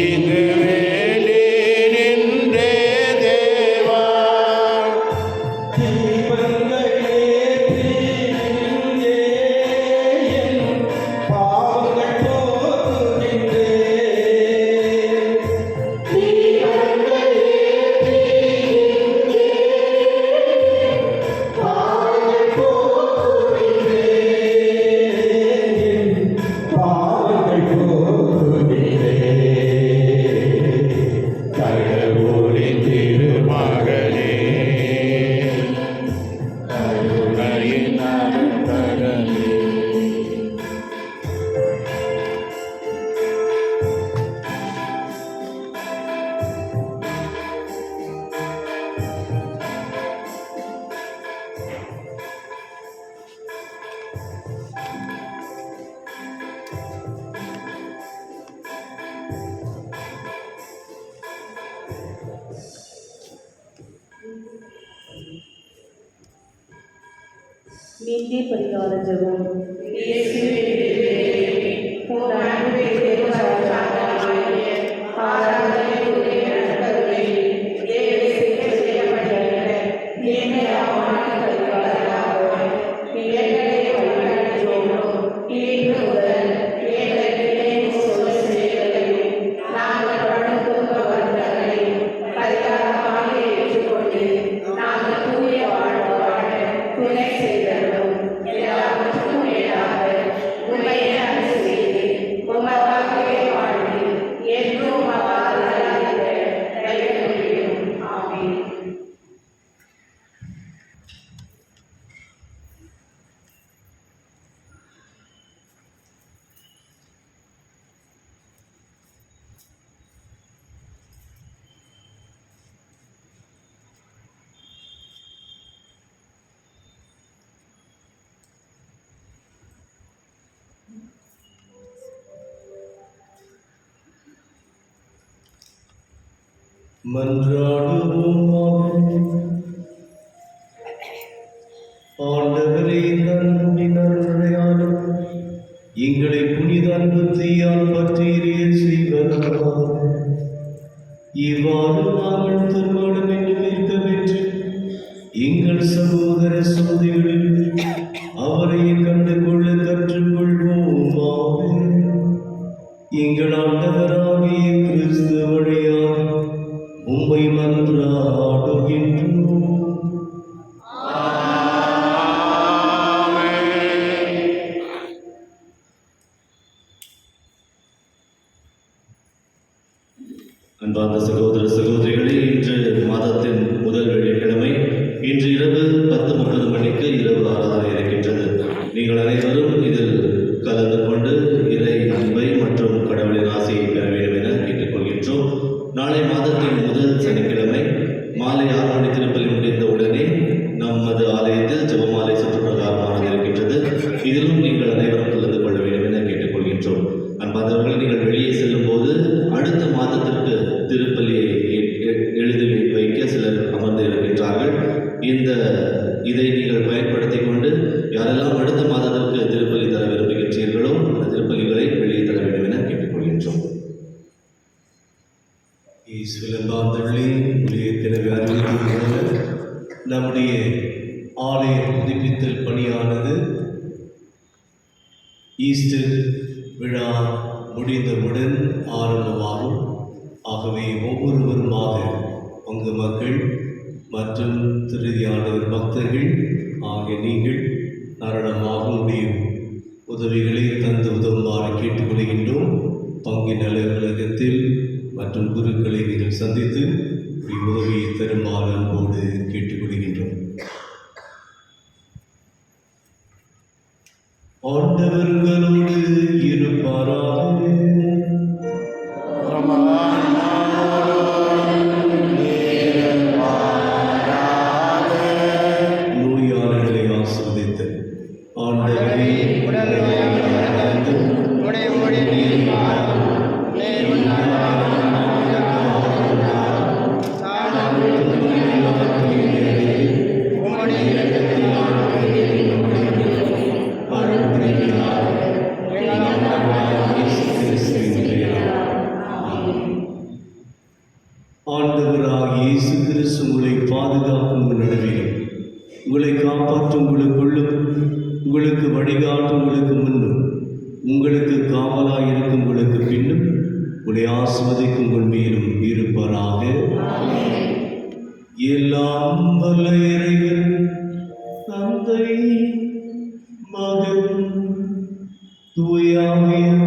இதுவே நின்றே தேவா. கடவுளின் திருமகனே, கருணையின் அருட்கடலே. நீதி பரிகார ஜெபம். மன்றாடுவோமாக. ஆண்டவரே, அன்பின் அருளையாலும் எங்களை புனித அன்பு தீயால் பற்றி எரிய செய்வதாக இவ்வாறு நாங்கள் திருமணம் என்று நிற்க பெற்று எங்கள் சகோதர சகோதரிகளில் அவரை கண்டு கொள்ள கற்றுக்கொள்வோமாக. எங்கள் ஆண்டவராகிய கிறிஸ்து வழியாக உம்மை மன்றாடுகின்றோம். அன்பார்ந்த சகோதர சகோதரிகளே, இன்று மாதத்தின் முதல் வெள்ளிக்கிழமை. இன்று இரவு 10:30 மணிக்கு இரவு ஆராதனை இருக்கின்றது. நீங்கள் அனைவரும் இதில் கலந்து கொண்டு இறை அன்பை மற்றும் கடவுளின் ஆசையை பெற வேண்டும் என கேட்டுக்கொள்கின்றோம். நாளை மாதத்தின் முதல் சனிக்கிழமை மாலை 6 மணி திருப்பலி முடிந்த உடனே நமது ஆலயத்தில் ஜெபமாலை சுற்றுப்பிரகாரமானது இருக்கின்றது. இதிலும் நீங்கள் அனைவரும் கலந்து கொள்ள வேண்டும் என கேட்டுக்கொள்கின்றோம். அன்பார்ந்தவர்களை, நீங்கள் வெளியே செல்லும் போது அடுத்த மாதத்திற்கு திருப்பலியை எழுதி வைக்க சிலர் அமர்ந்து இருக்கின்றார்கள். இதை நீங்கள் பயன்படுத்தி கொண்டு யாரெல்லாம் அடுத்த மாதத்திற்கு திருப்பலி தர விரும்புகின்றீர்களோ அந்த திருப்பலிகளை வெளியே தர வேண்டும் என கேட்டுக்கொள்கின்றோம். ஈஸ்வரே, ஏற்கனவே அறிவித்துள்ள நம்முடைய ஆலய புதுப்பித்தல் பணியானது ஈஸ்டர் விழா முடிந்தவுடன் ஆரம்பமாகும். ஆகவே ஒவ்வொருவருமாக பங்கு மக்கள் மற்றும் திருதியாளர் பக்தர்கள் ஆகிய நீங்கள் தாராளமாக முடியும் உதவிகளை தந்து உதவுமாறு கேட்டுக்கொள்கின்றோம். பங்கின் அலுவலகத்தில் மற்றும் குருக்களை நீங்கள் சந்தித்து உதவியை தருமாறு அன்போடு கேட்டுக்கொள்கின்றோம். ஆண்டவர்களோடு இருப்பாராக. நோயாளர்களை ஆசீர்வதித்தல். ஆண்டவரே, கிறிஸ்து உங்களை பாதுகாக்கும் உங்கள் நடுவிலும், உங்களை காப்பாற்றும் உங்களுக்குள்ளும், உங்களுக்கு வழிகாட்டும் உங்களுக்கு முன்னும், உங்களுக்கு காவலாய் இருக்கும் உங்களுக்கு பின்னும், உங்களை ஆசிர்வதிக்கும் உங்கள் மேலும் இருப்பாராக. எல்லாம் வல்ல இறைவன் தந்தை, மகன், தூய ஆவியானவர்